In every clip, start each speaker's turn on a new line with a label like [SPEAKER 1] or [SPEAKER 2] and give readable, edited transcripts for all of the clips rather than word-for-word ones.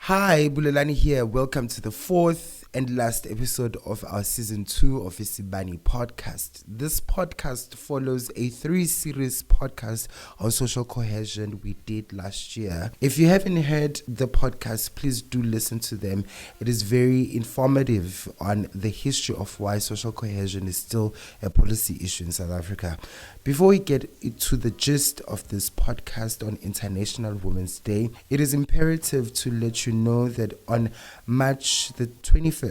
[SPEAKER 1] Hi, Bulelani here. Welcome to the fourth and last episode of our Season 2 of Isibani podcast. This podcast follows a 3-series podcast on social cohesion we did last year. If you haven't heard the podcast, please do listen to them. It is very informative on the history of why social cohesion is still a policy issue in South Africa. Before we get into the gist of this podcast on International Women's Day, it is imperative to let you know that on March the 21st,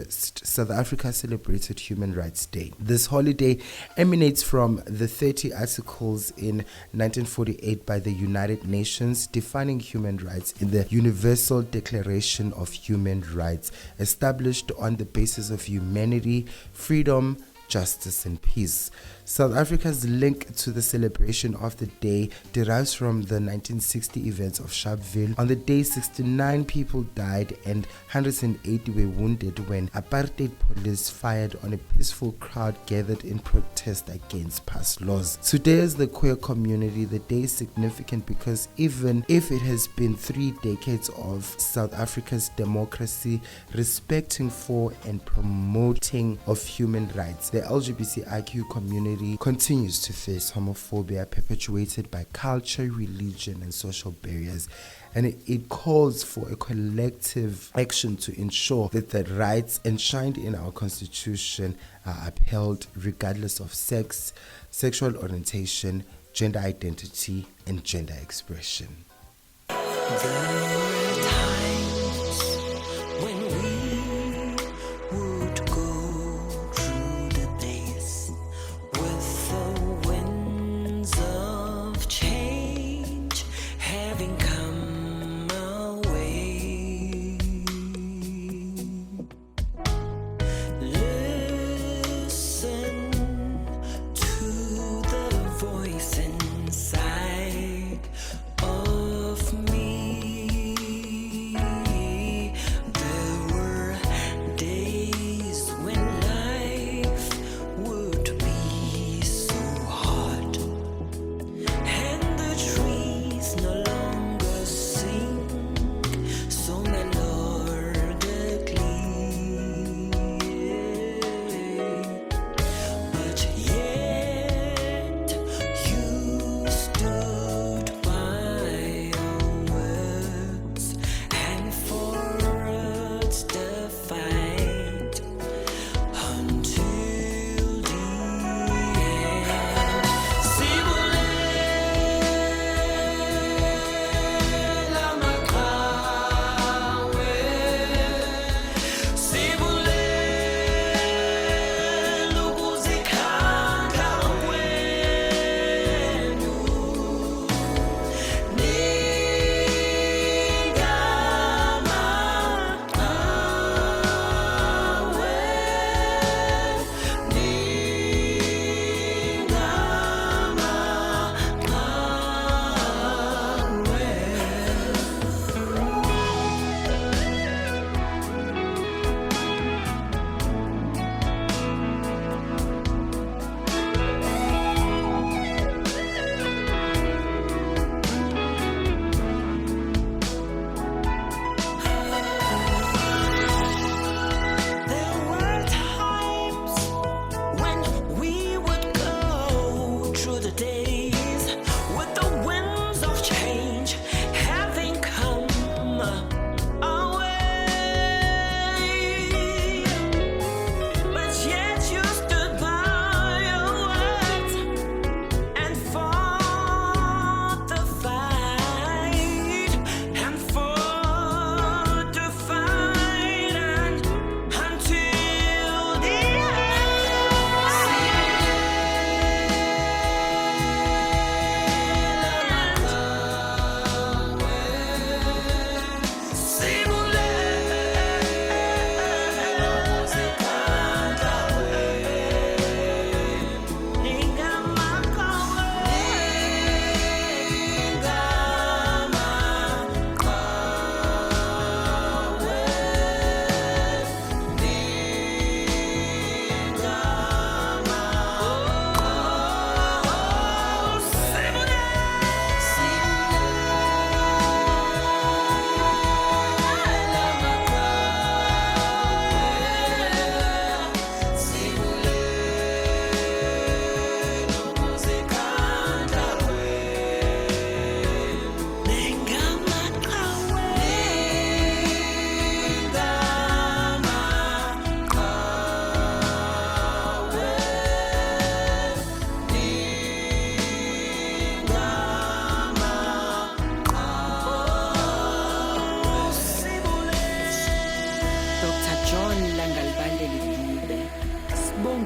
[SPEAKER 1] South Africa celebrated Human Rights Day. This holiday emanates from the 30 articles in 1948 by the United Nations defining human rights in the Universal Declaration of Human Rights, established on the basis of humanity, freedom, justice and peace. South Africa's link to the celebration of the day derives from the 1960 events of Sharpeville. On the day, 69 people died and 180 were wounded when apartheid police fired on a peaceful crowd gathered in protest against past laws. Today, as the queer community, the day is significant because even if it has been 3 decades of South Africa's democracy, respecting for and promoting of human rights, the LGBTIQ community continues to face homophobia perpetuated by culture, religion, and social barriers. And it calls for a collective action to ensure that the rights enshrined in our Constitution are upheld regardless of sex, sexual orientation, gender identity, and gender expression.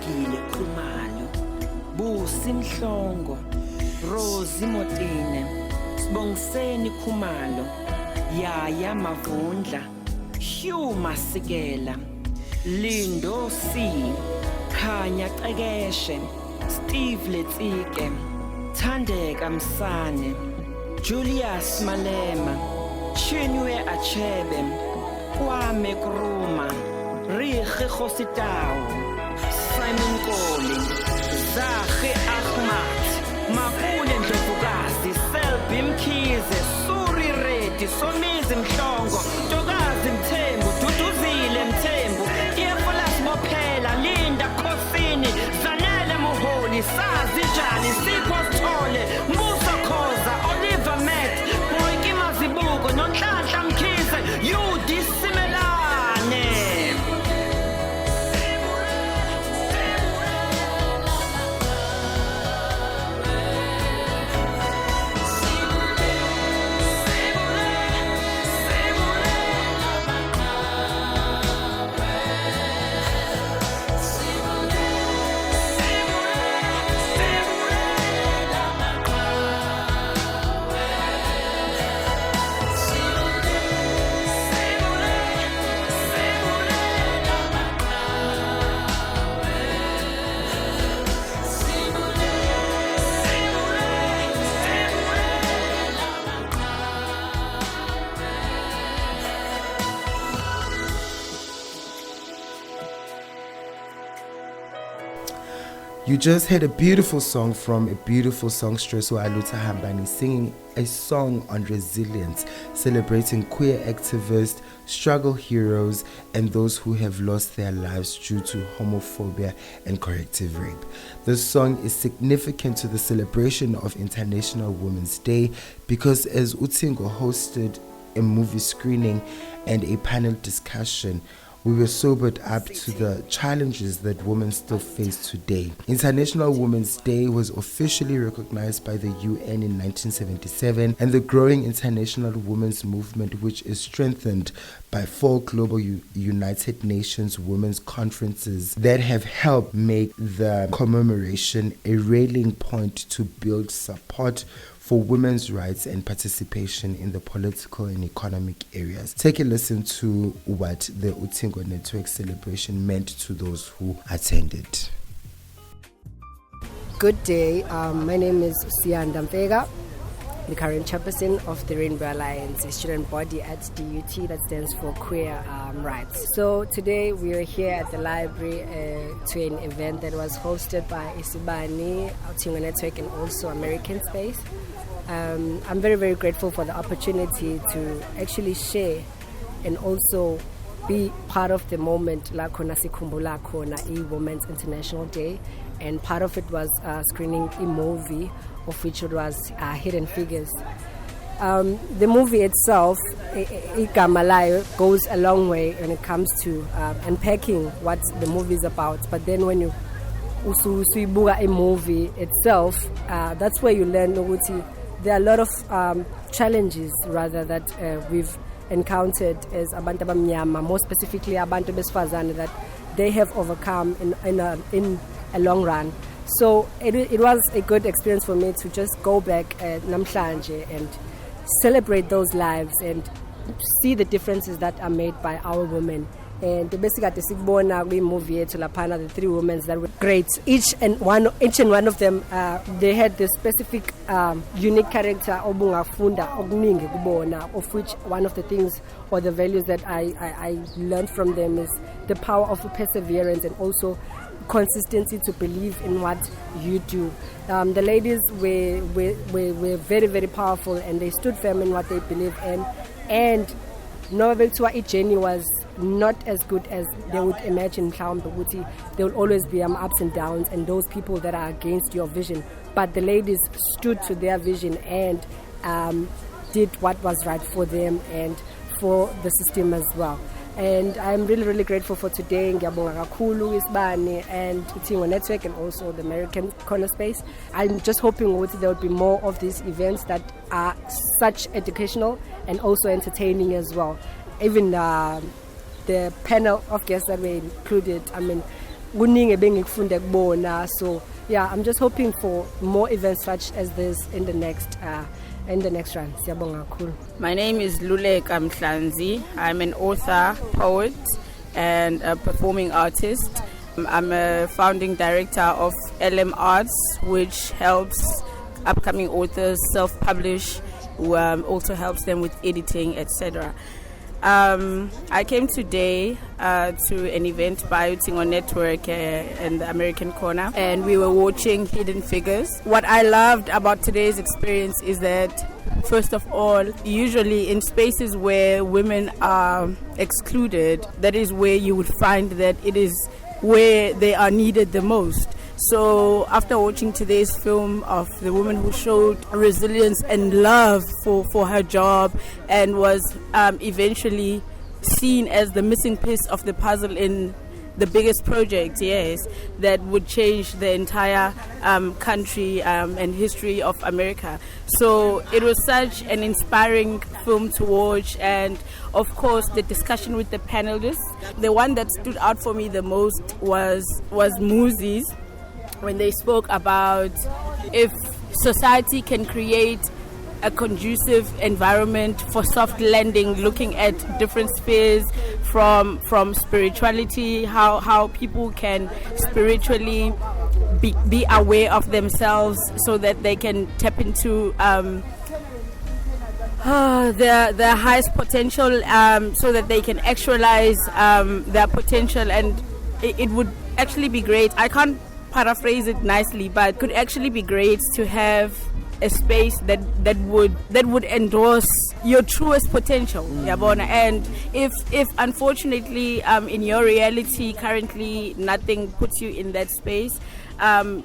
[SPEAKER 2] Sigile Khumalo, Busi Mhlongo, Rosie Motene, Sibongiseni Khumalo, Yaya Mavundla, Hugh Masikela, Lindo C, Khanya Qekeshe, Steve Letsike, Thandeka Msane, Julius Malema, Chinwe Achebe, Kwame Kruma, Riche Khositau, Simon Koli, Zahi Ahmad, Mapule Ndlovukazi, Selby Mkhize, Suri Reddy, Somizi Mhlongo, Tokazi Mthembu, Duduzile Mthembu, Yefulas Mophela, Linda Khosini, Zanele Muholi, Sazi Jani, Sipho Sithole, Musa Khoza, Oliver Met, Boyki Mazibuko, Nonhlanhla Mkhize, Yudi Simelane.
[SPEAKER 1] You just heard a beautiful song from a beautiful songstress, Aluta Humbane, singing a song on resilience, celebrating queer activists, struggle heroes, and those who have lost their lives due to homophobia and corrective rape. This song is significant to the celebration of International Women's Day because as Uthingo hosted a movie screening and a panel discussion, we were sobered up to the challenges that women still face today. International Women's Day was officially recognized by the UN in 1977, and the growing international women's movement, which is strengthened by 4 global United Nations women's conferences that have helped make the commemoration a rallying point to build support for women's rights and participation in the political and economic areas. Take a listen to what the Uthingo Network celebration meant to those who attended.
[SPEAKER 3] Good day. My name is Ndamfega, the current chairperson of the Rainbow Alliance, a student body at DUT that stands for Queer Rights. So today we are here at the library to an event that was hosted by Isibani, Uthingo Network, and also American Space. I'm very, very grateful for the opportunity to actually share and also be part of the moment la khona sikhumbula khona Women's International Day, and part of it was screening a movie of which it was Hidden Figures. The movie itself, igama goes a long way when it comes to unpacking what the movie is about, but then when you usuibuka a movie itself, that's where you learn there are a lot of challenges rather that we've encountered as abantu abamnyama, more specifically abantu besifazane, that they have overcome in a long run. So it was a good experience for me to just go back at namhlanje and celebrate those lives and see the differences that are made by our women. And basically we movie yethu laphana, the 3 women that were great. Each and one of them they had this specific unique character obungafunda okuningi kubona, of which one of the things or the values that I learned from them is the power of perseverance and also consistency to believe in what you do. The ladies were very, very powerful, and they stood firm in what they believe in, and Noveltua journey was not as good as they would imagine. There will always be ups and downs and those people that are against your vision, but the ladies stood to their vision and did what was right for them and for the system as well. And I'm really, really grateful for today. Ngiyabonga kakhulu Isibani and Uthingo Network and also the American Corner Space. I'm just hoping there will be more of these events that are such educational and also entertaining as well. Even the panel of guests that were included, I mean, kuningi bengikufunde kubona. So yeah, I'm just hoping for more events such as this in the next run. Siyabonga kakhulu.
[SPEAKER 4] My name is Luleka Mtshali. I'm an author, poet, and a performing artist. I'm a founding director of LM Arts, which helps upcoming authors self-publish, who also helps them with editing, etc. I came today to an event by Uthingo Network in the American corner, and we were watching Hidden Figures. What I loved about today's experience is that, first of all, usually in spaces where women are excluded, that is where you would find that it is where they are needed the most. So after watching today's film of the woman who showed resilience and love for her job and was eventually seen as the missing piece of the puzzle in the biggest project, yes, that would change the entire country and history of America. So it was such an inspiring film to watch, and of course the discussion with the panelists. The one that stood out for me the most was Muzi's, when they spoke about if society can create a conducive environment for soft landing, looking at different spheres from spirituality, how people can spiritually be aware of themselves so that they can tap into their highest potential, so that they can actualize their potential. And it would actually be great. I can't paraphrase it nicely, but it could actually be great to have a space that would endorse your truest potential, Yabona. And if unfortunately in your reality currently nothing puts you in that space,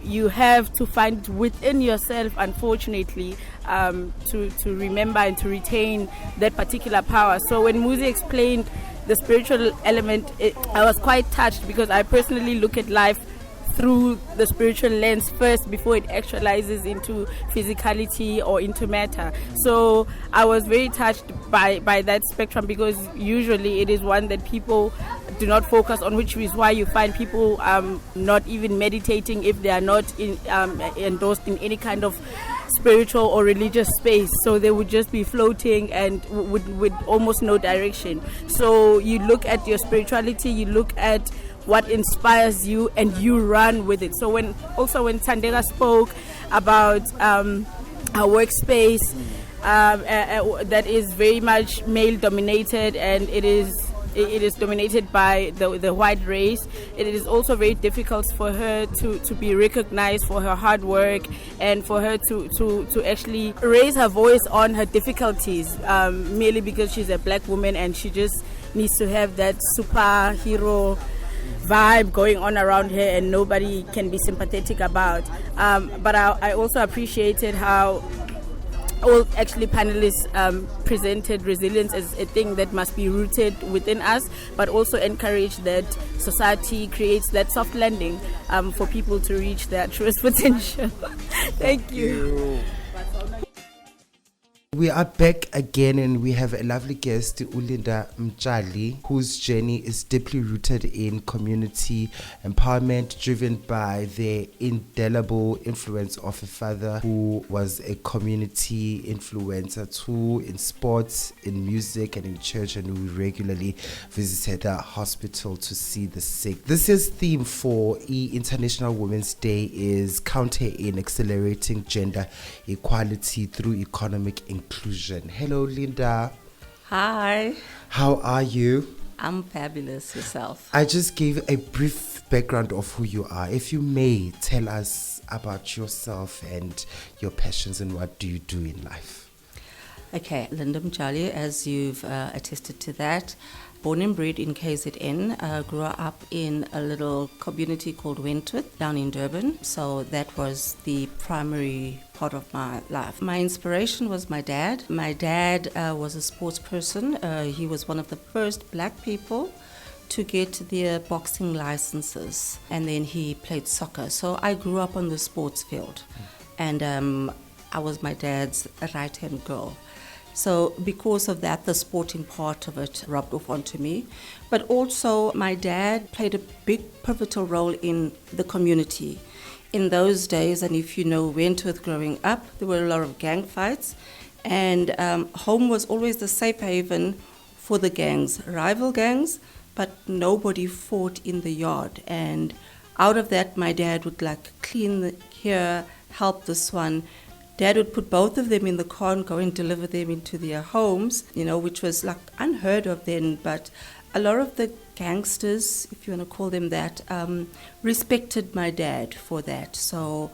[SPEAKER 4] you have to find within yourself, unfortunately, to remember and to retain that particular power. So when Muzi explained the spiritual element, I was quite touched, because I personally look at life through the spiritual lens first before it actualizes into physicality or into matter. So I was very touched by that spectrum, because usually it is one that people do not focus on, which is why you find people not even meditating if they are not endorsed in any kind of spiritual or religious space. So they would just be floating and with almost no direction. So you look at your spirituality, you look at what inspires you, and you run with it. So when Thandeka spoke about our workspace that is very much male dominated, and it is dominated by the white race, it is also very difficult for her to be recognized for her hard work, and for her to actually raise her voice on her difficulties, merely because she's a black woman and she just needs to have that superhero vibe going on around her, and nobody can be sympathetic about. But I also appreciated how all actually panelists presented resilience as a thing that must be rooted within us, but also encourage that society creates that soft landing for people to reach their truest potential. Thank you.
[SPEAKER 1] We are back again, and we have a lovely guest, Linda Mtshali, whose journey is deeply rooted in community empowerment, driven by the indelible influence of a father who was a community influencer too, in sports, in music, and in church, and who regularly visited a hospital to see the sick. This year's theme for International Women's Day is Counter in Accelerating Gender Equality Through Economic Inclusion. Hello, Linda.
[SPEAKER 5] Hi.
[SPEAKER 1] How are you?
[SPEAKER 5] I'm fabulous. Yourself?
[SPEAKER 1] I just gave a brief background of who you are. If you may, tell us about yourself and your passions, and what do you do in life?
[SPEAKER 5] Okay, Linda Mtshali, as you've attested to that. Born and bred in KZN, grew up in a little community called Wentworth down in Durban. So that was the primary part of my life. My inspiration was my dad. My dad was a sports person. He was one of the first black people to get their boxing licenses, and then he played soccer. So I grew up on the sports field, and I was my dad's right-hand girl. So because of that, the sporting part of it rubbed off onto me. But also my dad played a big pivotal role in the community. In those days, and if you know Wentworth growing up, there were a lot of gang fights, and home was always the safe haven for the gangs, rival gangs, but nobody fought in the yard. And out of that, my dad would clean here, help this one. Dad would put both of them in the car and go and deliver them into their homes, which was unheard of then. But a lot of the gangsters, if you want to call them that, respected my dad for that. So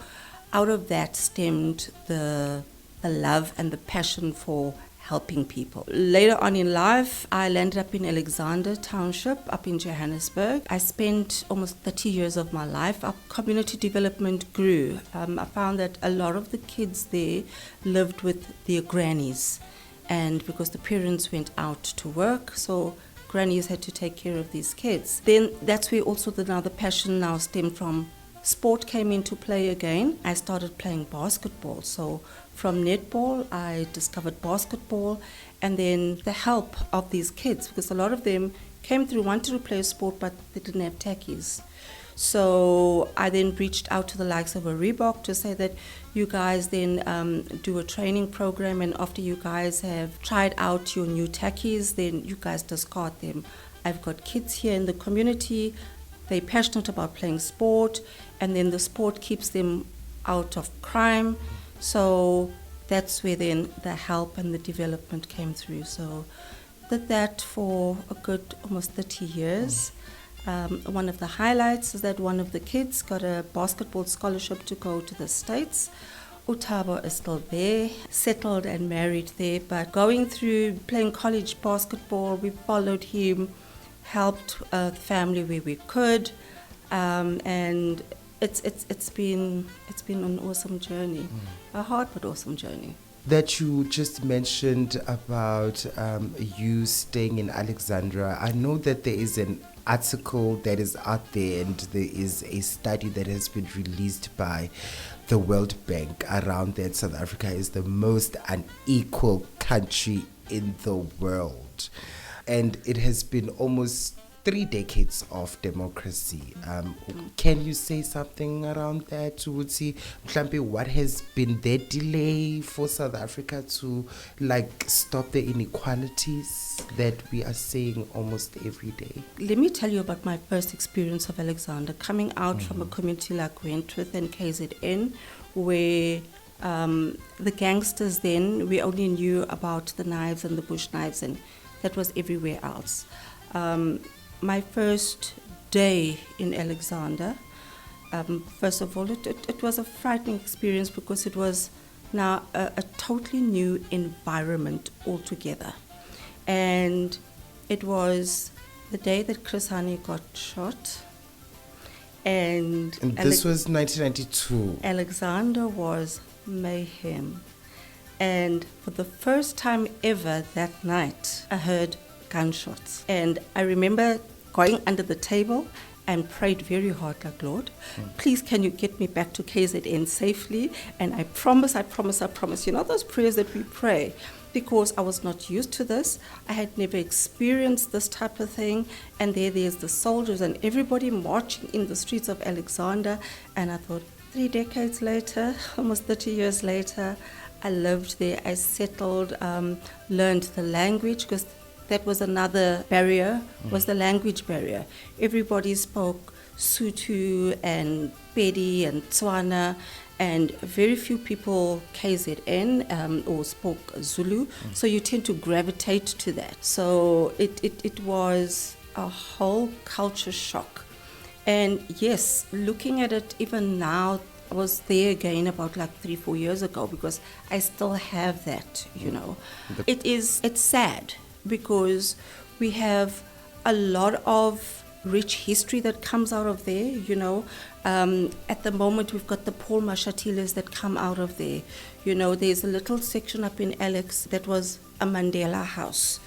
[SPEAKER 5] out of that stemmed the love and the passion for helping people. Later on in life, I landed up in Alexander Township up in Johannesburg. I spent almost 30 years of my life. Our community development grew. I found that a lot of the kids there lived with their grannies, and because the parents went out to work, so grannies had to take care of these kids. Then that's where also the passion now stemmed from. Sport came into play again. I started playing basketball. So from netball, I discovered basketball, and then the help of these kids, because a lot of them came through, wanted to play a sport, but they didn't have tackies. So I then reached out to the likes of a Reebok to say that you guys then do a training program, and after you guys have tried out your new tackies, then you guys discard them. I've got kids here in the community. They're passionate about playing sport, and then the sport keeps them out of crime. So that's where then the help and the development came through. So did that for a good almost 30 years. One of the highlights is that one of the kids got a basketball scholarship to go to the States. Utabo is still there, settled and married there, but going through playing college basketball, we followed him, helped the family where we could, and it's been an awesome journey, a hard but awesome journey.
[SPEAKER 1] That you just mentioned about you staying in Alexandra, I know that there is an article that is out there, and there is a study that has been released by the World Bank around that South Africa is the most unequal country in the world. And it has been almost 3 decades of democracy. Can you say something around that? What has been the delay for South Africa to stop the inequalities that we are seeing almost every day?
[SPEAKER 5] Let me tell you about my first experience of Alexander, coming out from a community like Wentworth and KZN, where the gangsters then, we only knew about the knives and the bush knives, and that was everywhere else. My first day in Alexander, first of all, it was a frightening experience because it was now a totally new environment altogether. And it was the day that Chris Hani got shot. And
[SPEAKER 1] this was 1992.
[SPEAKER 5] Alexander was mayhem. And for the first time ever that night, I heard gunshots. And I remember going under the table and prayed very hard, Lord, please can you get me back to KZN safely? And I promise. You know those prayers that we pray? Because I was not used to this. I had never experienced this type of thing. And there's the soldiers and everybody marching in the streets of Alexander. And I thought, 3 decades later, almost 30 years later, I lived there. I settled, learned the language, because that was another barrier, was the language barrier. Everybody spoke Sotho and Pedi and Tswana, and very few people KZN or spoke Zulu, so you tend to gravitate to that. So it was a whole culture shock. And yes, looking at it even now, I was there again about 3-4 years ago, because I still have that, It's sad, because we have a lot of rich history that comes out of there, At the moment, we've got the Paul Mashatiles that come out of there. There's a little section up in Alex that was a Mandela house,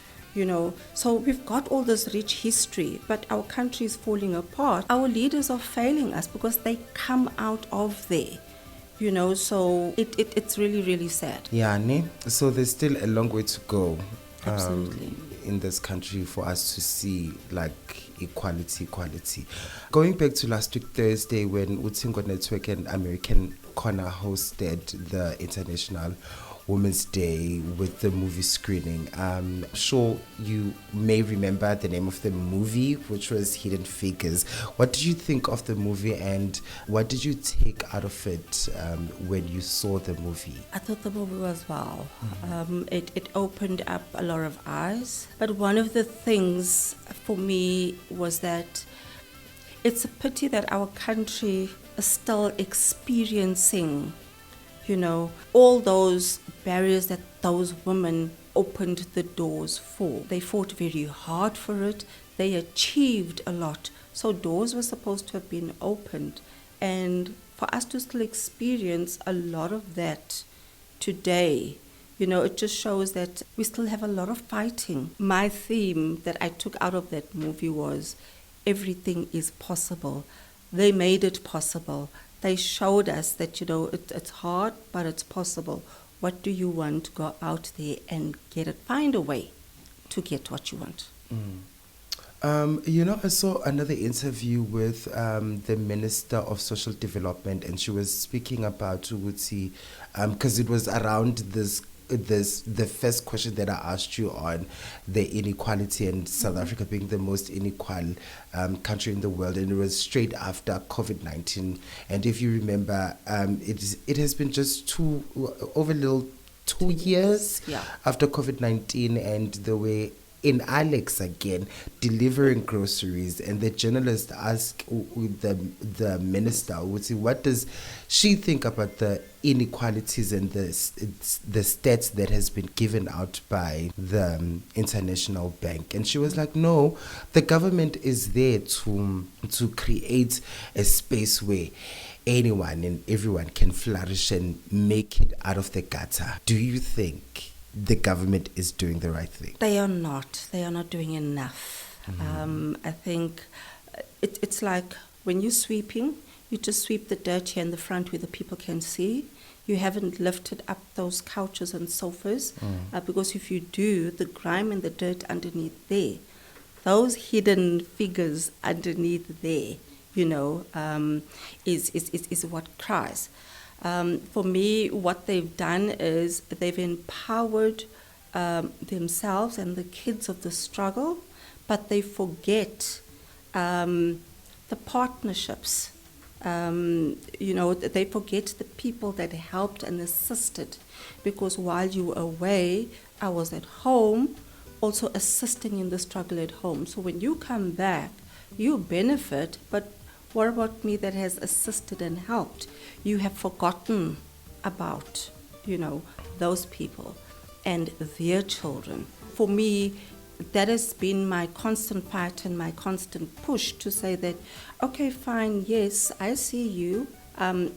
[SPEAKER 5] So we've got all this rich history, but our country is falling apart. Our leaders are failing us because they come out of there. So it's really, really sad.
[SPEAKER 1] Yeah, ne? So there's still a long way to go.
[SPEAKER 5] Absolutely.
[SPEAKER 1] In this country for us to see like equality. Going back to last week Thursday when Uthingo Network and American Corner hosted the International Women's Day with the movie screening. I'm sure you may remember the name of the movie, which was Hidden Figures. What did you think of the movie and what did you take out of it when you saw the movie?
[SPEAKER 5] I thought the movie was wow. It opened up a lot of eyes. But one of the things for me was that it's a pity that our country is still experiencing all those barriers that those women opened the doors for. They fought very hard for it. They achieved a lot. So doors were supposed to have been opened. And for us to still experience a lot of that today, it just shows that we still have a lot of fighting. My theme that I took out of that movie was everything is possible. They made it possible. They showed us that, it's hard, but it's possible. What do you want? Go out there and get it. Find a way to get what you want.
[SPEAKER 1] I saw another interview with the Minister of Social Development, and she was speaking about Uguti, because it was around the first question that I asked you on the inequality and South Africa being the most unequal country in the world, and it was straight after COVID-19. And if you remember, it has been just over 2 years after COVID-19, and the way in Alex again delivering groceries, and the journalist asked the minister, what does she think about the inequalities and the stats that has been given out by the International Bank, and she was like, no, the government is there to create a space where anyone and everyone can flourish and make it out of the gutter. Do you think the government is doing the right thing?
[SPEAKER 5] They are not. They are not doing enough. I think it's like when you're sweeping, you just sweep the dirt here in the front where the people can see. You haven't lifted up those couches and sofas because if you do, the grime and the dirt underneath there, those hidden figures underneath there, is what cries. For me, what they've done is they've empowered themselves and the kids of the struggle, but they forget the partnerships. They forget the people that helped and assisted, because while you were away, I was at home also assisting in the struggle at home. So when you come back, you benefit, but what about me that has assisted and helped? You have forgotten about, those people and their children. For me, that has been my constant fight and my constant push to say that, okay, fine, yes, I see you.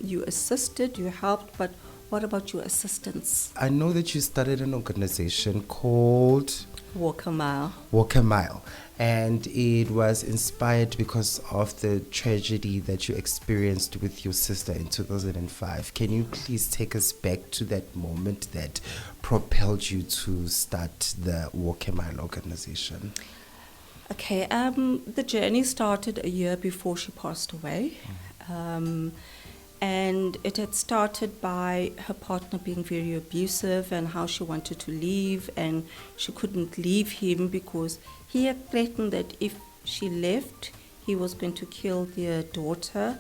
[SPEAKER 5] You assisted, you helped, but what about your assistance?
[SPEAKER 1] I know that you started an organization called
[SPEAKER 5] Walk a Mile.
[SPEAKER 1] Walk a Mile. And it was inspired because of the tragedy that you experienced with your sister in 2005. Can you please take us back to that moment that propelled you to start the Walk a Mile organization?
[SPEAKER 5] Okay, the journey started a year before she passed away. And it had started by her partner being very abusive and how she wanted to leave, and she couldn't leave him because he had threatened that if she left, he was going to kill their daughter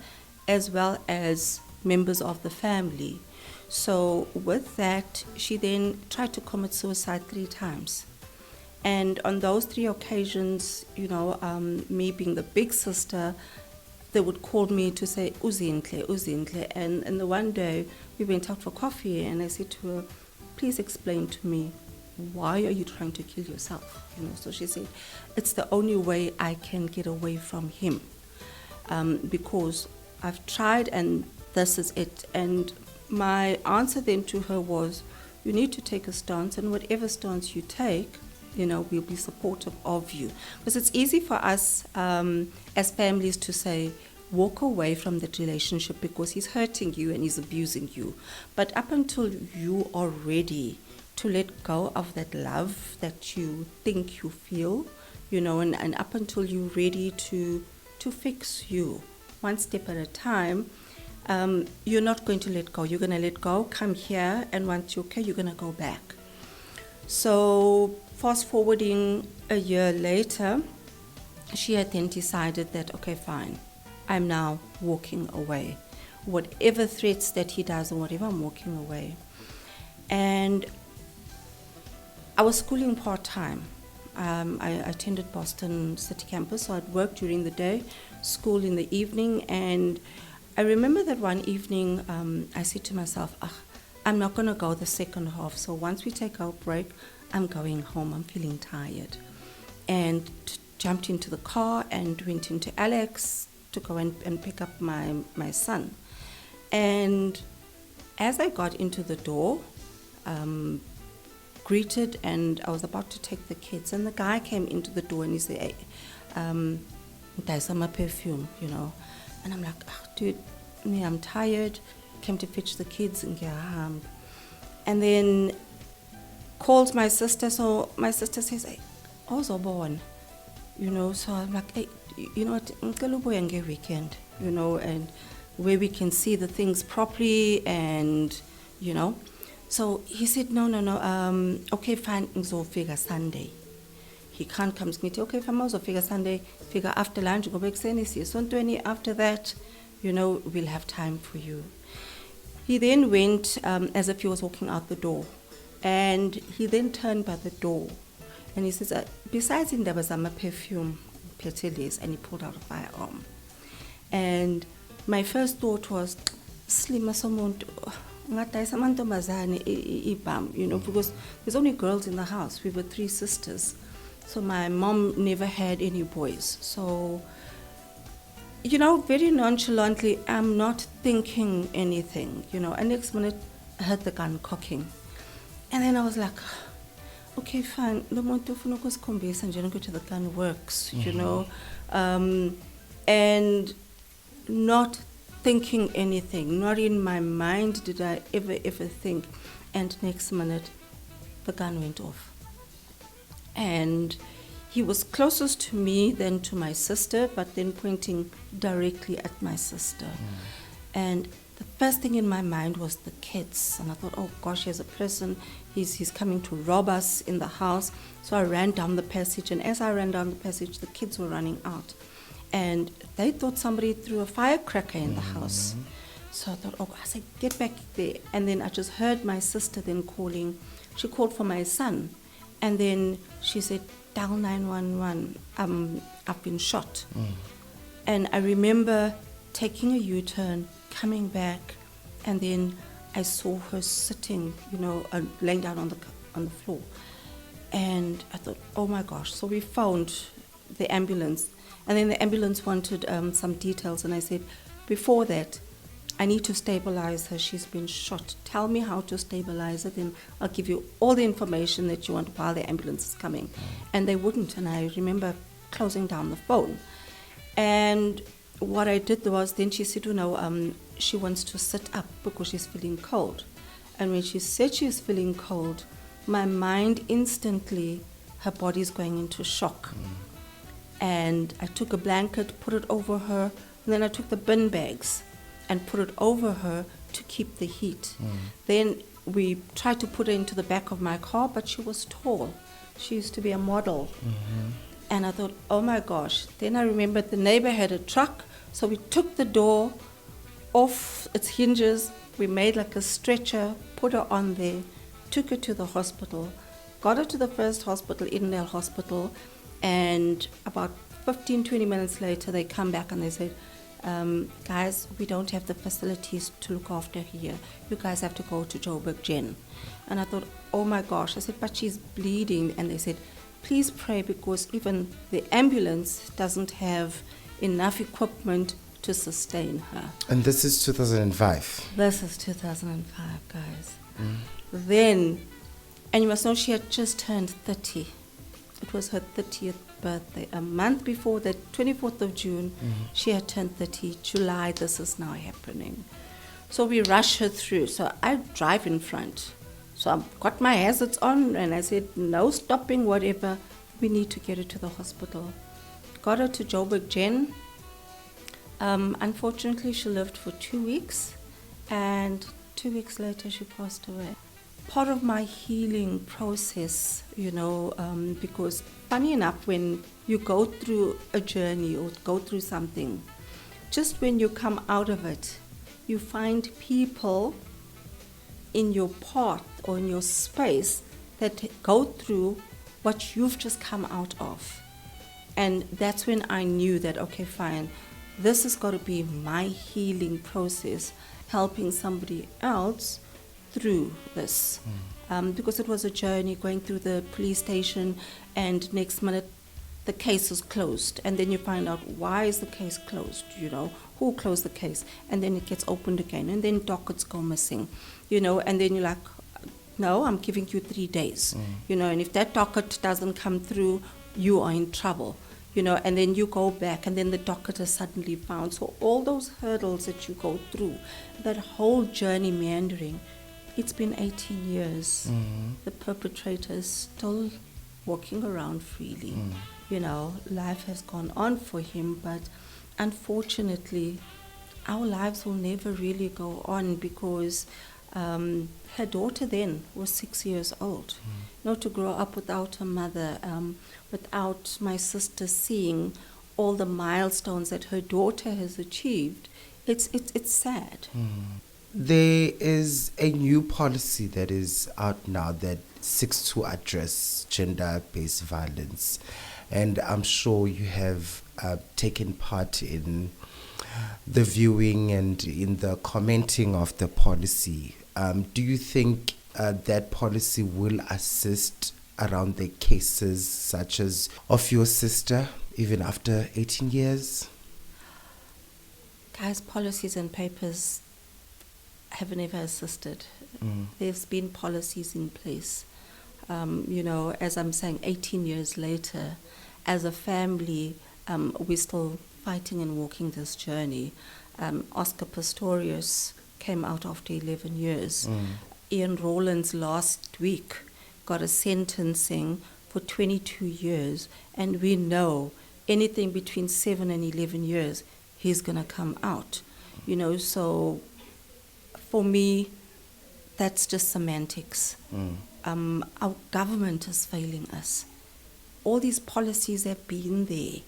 [SPEAKER 5] as well as members of the family. So with that, she then tried to commit suicide 3 times. And on those 3 occasions, me being the big sister, they would call me to say, Uzinhle. And the one day we went out for coffee and I said to her, please explain to me, why are you trying to kill yourself? So she said, it's the only way I can get away from him. Because I've tried and this is it. And my answer then to her was, you need to take a stance, and whatever stance you take, we'll be supportive of you. Because it's easy for us as families to say, walk away from that relationship because he's hurting you and he's abusing you. But up until you are ready to let go of that love that you think you feel, and up until you're ready to fix you, one step at a time, you're not going to let go. You're going to let go, come here, and once you're okay, you're going to go back. So fast forwarding a year later, she had then decided that, okay, fine, I'm now walking away. Whatever threats that he does or whatever, I'm walking away. And I was schooling part-time. I attended Boston City Campus, so I'd work during the day, school in the evening, and I remember that one evening I said to myself, I'm not going to go the second half, so once we take our break, I'm going home, I'm feeling tired. And jumped into the car and went into Alex to go and pick up my son. And as I got into the door, greeted, and I was about to take the kids, and the guy came into the door and he said, hey, there's some perfume, And I'm like, dude, I'm tired, came to fetch the kids and get home. And then called my sister, so my sister says, hey, I was born. So I'm like, hey, you know what, ngeke weekend, and where we can see the things properly, and, So he said, no, okay, fine, ngizofika Sunday. He can't come to me, okay, fine, ngizofika Sunday, figure after lunch, go back Season2, after that, we'll have time for you. He then went as if he was walking out the door, and he then turned by the door. And he says, besides in there was a perfume, and he pulled out a firearm. And my first thought was, Slima somuntu, because there's only girls in the house. We were 3 sisters. So my mom never had any boys. So, very nonchalantly, I'm not thinking anything, and next minute I heard the gun cocking. And then I was like, okay, fine, the the gun works, and not thinking anything, not in my mind did I ever think. And next minute, the gun went off. And he was closest to me than to my sister, but then pointing directly at my sister. And the first thing in my mind was the kids. And I thought, oh gosh, here's a person. He's coming to rob us in the house. So I ran down the passage, and as I ran down the passage, the kids were running out. And they thought somebody threw a firecracker in the house. So I thought, I said, get back there. And then I just heard my sister then calling. She called for my son. And then she said, dial 911, I've been shot. And I remember taking a U-turn, coming back, and then I saw her sitting, laying down on the floor. And I thought, oh my gosh. So we phoned the ambulance. And then the ambulance wanted some details. And I said, before that, I need to stabilize her. She's been shot. Tell me how to stabilize her, then I'll give you all the information that you want while the ambulance is coming. And they wouldn't. And I remember closing down the phone. And what I did was, then she said, she wants to sit up because she's feeling cold. And when she said she's feeling cold, my mind instantly, her body's going into shock. And I took a blanket, put it over her, and then I took the bin bags and put it over her to keep the heat. Then we tried to put her into the back of my car, but she was tall. She used to be a model. And I thought, oh my gosh. Then I remembered the neighbor had a truck, so we took the door off its hinges. We made like a stretcher, put her on there, took her to the hospital, got her to the first hospital, Edendale Hospital, and about 15-20 minutes later they come back and they said, guys, we don't have the facilities to look after her here. You guys have to go to Joburg Gen. And I thought, oh my gosh. I said, but she's bleeding. And they said, please pray, because even the ambulance doesn't have enough equipment to sustain her.
[SPEAKER 1] And this is 2005?
[SPEAKER 5] This is 2005, guys. Then, and you must know she had just turned 30. It was her 30th birthday. A month before that, 24th of June, she had turned 30. July, this is now happening. So we rush her through. So I drive in front. So I've got my hazards on, and I said, no stopping, whatever. We need to get her to the hospital. Got her to Joburg Gen. Unfortunately, she lived for 2 weeks, and 2 weeks later, she passed away. Part of my healing process, because funny enough, when you go through a journey or go through something, just when you come out of it, you find people in your path or in your space that go through what you've just come out of. And that's when I knew that, okay, fine, this has got to be my healing process, helping somebody else through this. Because it was a journey going through the police station, and next minute the case is closed. And then you find out, why is the case closed? Who closed the case? And then it gets opened again, and then dockets go missing, and then you're like, no, I'm giving you 3 days, and if that docket doesn't come through, you are in trouble, and then you go back, and then the docket is suddenly found. So all those hurdles that you go through, that whole journey meandering, it's been 18 years. The perpetrator is still walking around freely. Life has gone on for him, but unfortunately, our lives will never really go on, because her daughter then was 6 years old. To grow up without a mother, without my sister seeing all the milestones that her daughter has achieved, it's sad.
[SPEAKER 1] There is a new policy that is out now that seeks to address gender-based violence, and I'm sure you have taken part in the viewing and in the commenting of the policy. Do you think that policy will assist around the cases such as of your sister, even after 18 years?
[SPEAKER 5] Guys, policies and papers have never assisted. There's been policies in place. As I'm saying, 18 years later, as a family, we're still fighting and walking this journey. Oscar Pistorius came out after 11 years. Ian Rowlands last week got a sentencing for 22 years, and we know anything between 7 and 11 years, he's going to come out. So for me, that's just semantics. Our government is failing us. All these policies have been there.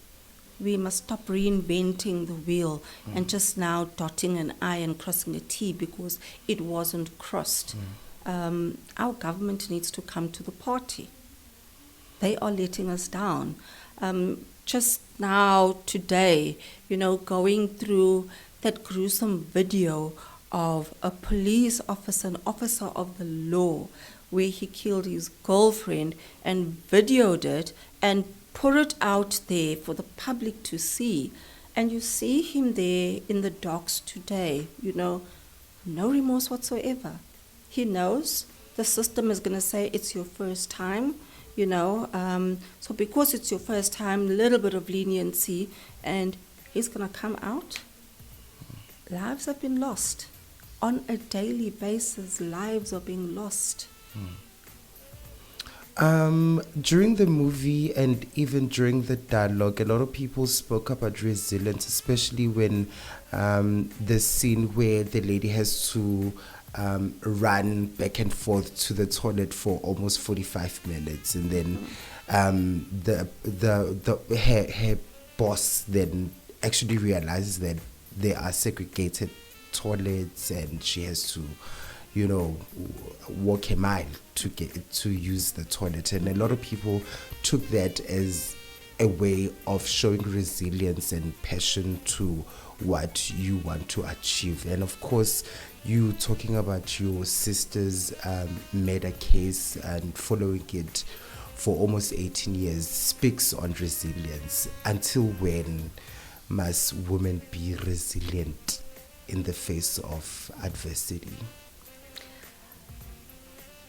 [SPEAKER 5] We must stop reinventing the wheel and just now dotting an I and crossing a T because it wasn't crossed. Our government needs to come to the party. They are letting us down. Just now, today, going through that gruesome video of a police officer, an officer of the law, where he killed his girlfriend and videoed it and put it out there for the public to see. And you see him there in the docks today, no remorse whatsoever. He knows the system is going to say it's your first time, so because it's your first time, a little bit of leniency, and he's going to come out. Lives have been lost. On a daily basis, lives are being lost.
[SPEAKER 1] During the movie and even during the dialogue, a lot of people spoke about resilience, especially when the scene where the lady has to run back and forth to the toilet for almost 45 minutes, and then her boss then actually realizes that there are segregated toilets, and she has to walk a mile to get to use the toilet. And a lot of people took that as a way of showing resilience and passion to what you want to achieve. And of course, you talking about your sister's murder case and following it for almost 18 years speaks on resilience. Until when must women be resilient in the face of adversity?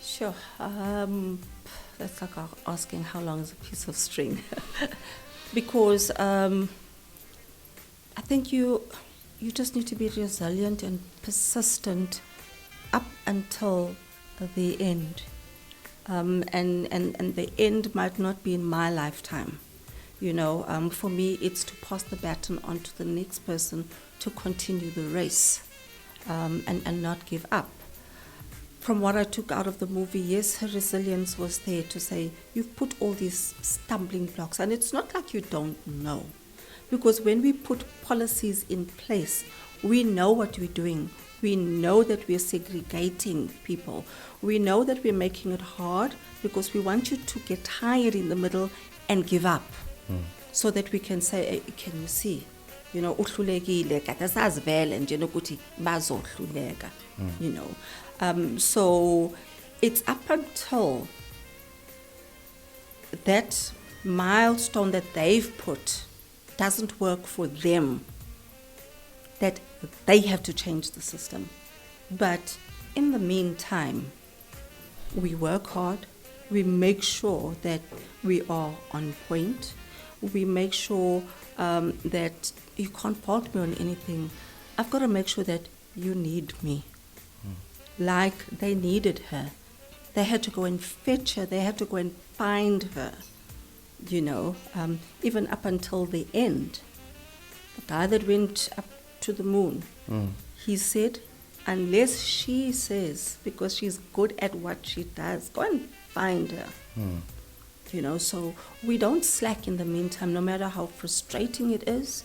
[SPEAKER 5] Sure. that's like asking how long is a piece of string. Because I think you just need to be resilient and persistent up until the end. And the end might not be in my lifetime. For me, it's to pass the baton on to the next person to continue the race and not give up. From what I took out of the movie, yes, her resilience was there to say, you've put all these stumbling blocks, and it's not like you don't know. Because when we put policies in place, we know what we're doing. We know that we're segregating people. We know that we're making it hard because we want you to get tired in the middle and give up. So that we can say, hey, can you see? Uhlulekile, katasazivele nje nokuthi bazohluleka. So it's up until that milestone that they've put doesn't work for them that they have to change the system. But in the meantime, we work hard, we make sure that we are on point, we make sure that you can't fault me on anything. I've got to make sure that you need me. Like they needed her. They had to go and fetch her. They had to go and find her. Even up until the end. The guy that went up to the moon, he said, unless she says, because she's good at what she does, go and find her. So we don't slack in the meantime, no matter how frustrating it is.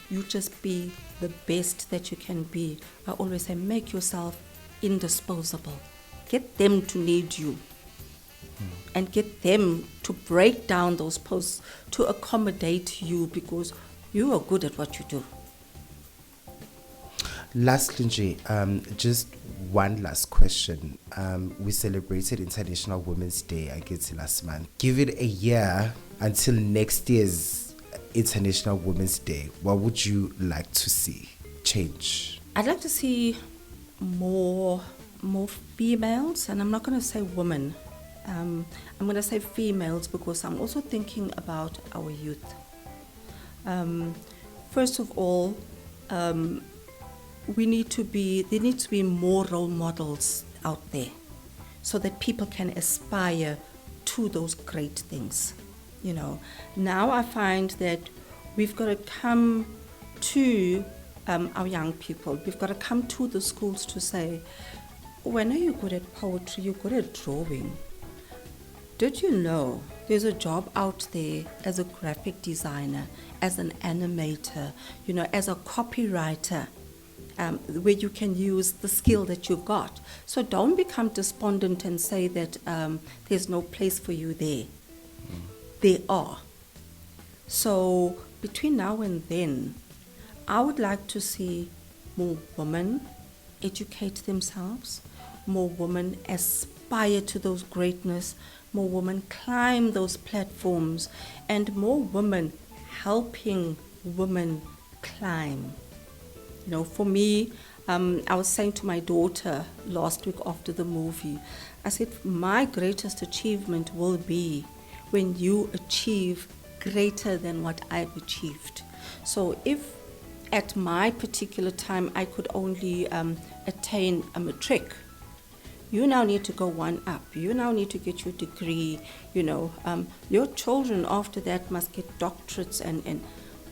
[SPEAKER 5] You just be the best that you can be. I always say, make yourself indisposable. Get them to need you. And get them to break down those posts to accommodate you because you are good at what you do.
[SPEAKER 1] Lastly, just one last question. We celebrated International Women's Day, I guess, last month. Give it a year until next year's International Women's Day. What would you like to see change?
[SPEAKER 5] I'd like to see more females, and I'm not going to say women. I'm going to say females because I'm also thinking about our youth. First of all, there needs to be more role models out there so that people can aspire to those great things. Now I find that we've got to come to our young people. We've got to come to the schools to say, when are you good at poetry? You're good at drawing. Did you know there's a job out there as a graphic designer, as an animator, as a copywriter, where you can use the skill that you've got. So don't become despondent and say that there's no place for you there. There are. So between now and then, I would like to see more women educate themselves, more women aspire to those greatness, more women climb those platforms, and more women helping women climb. For me, I was saying to my daughter last week after the movie, I said, my greatest achievement will be when you achieve greater than what I've achieved. So if at my particular time I could only attain a matric, you now need to go one up. You now need to get your degree. Your children after that must get doctorates, and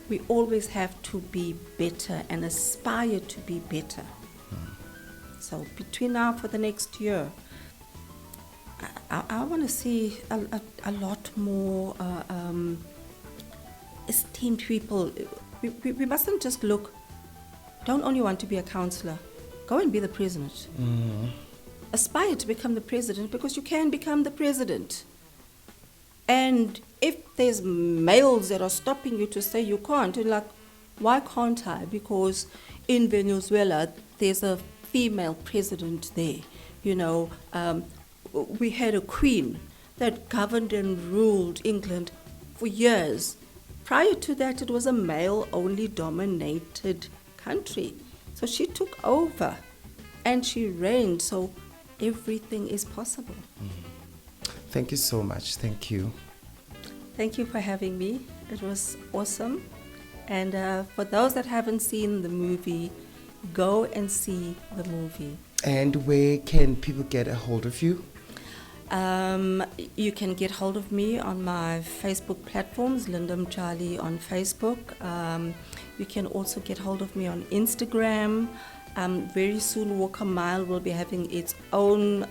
[SPEAKER 5] we always have to be better and aspire to be better. So between now for the next year, I want to see a lot more esteemed people. We mustn't just look, don't only want to be a councillor, go and be the president. Aspire to become the president because you can become the president. And if there's males that are stopping you to say you can't, you're like, why can't I? Because in Venezuela, there's a female president there. We had a queen that governed and ruled England for years. Prior to that, it was a male-only dominated country. So she took over and she reigned. So everything is possible.
[SPEAKER 1] Thank you so much. Thank you.
[SPEAKER 5] Thank you for having me. It was awesome. And for those that haven't seen the movie, go and see the movie.
[SPEAKER 1] And where can people get a hold of you?
[SPEAKER 5] You can get hold of me on my Facebook platforms, Linda Mtshali on Facebook. You can also get hold of me on Instagram. Very soon, Walk a Mile will be having its own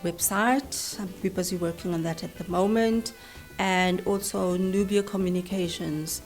[SPEAKER 5] website. We're busy working on that at the moment. And also Nubia Communications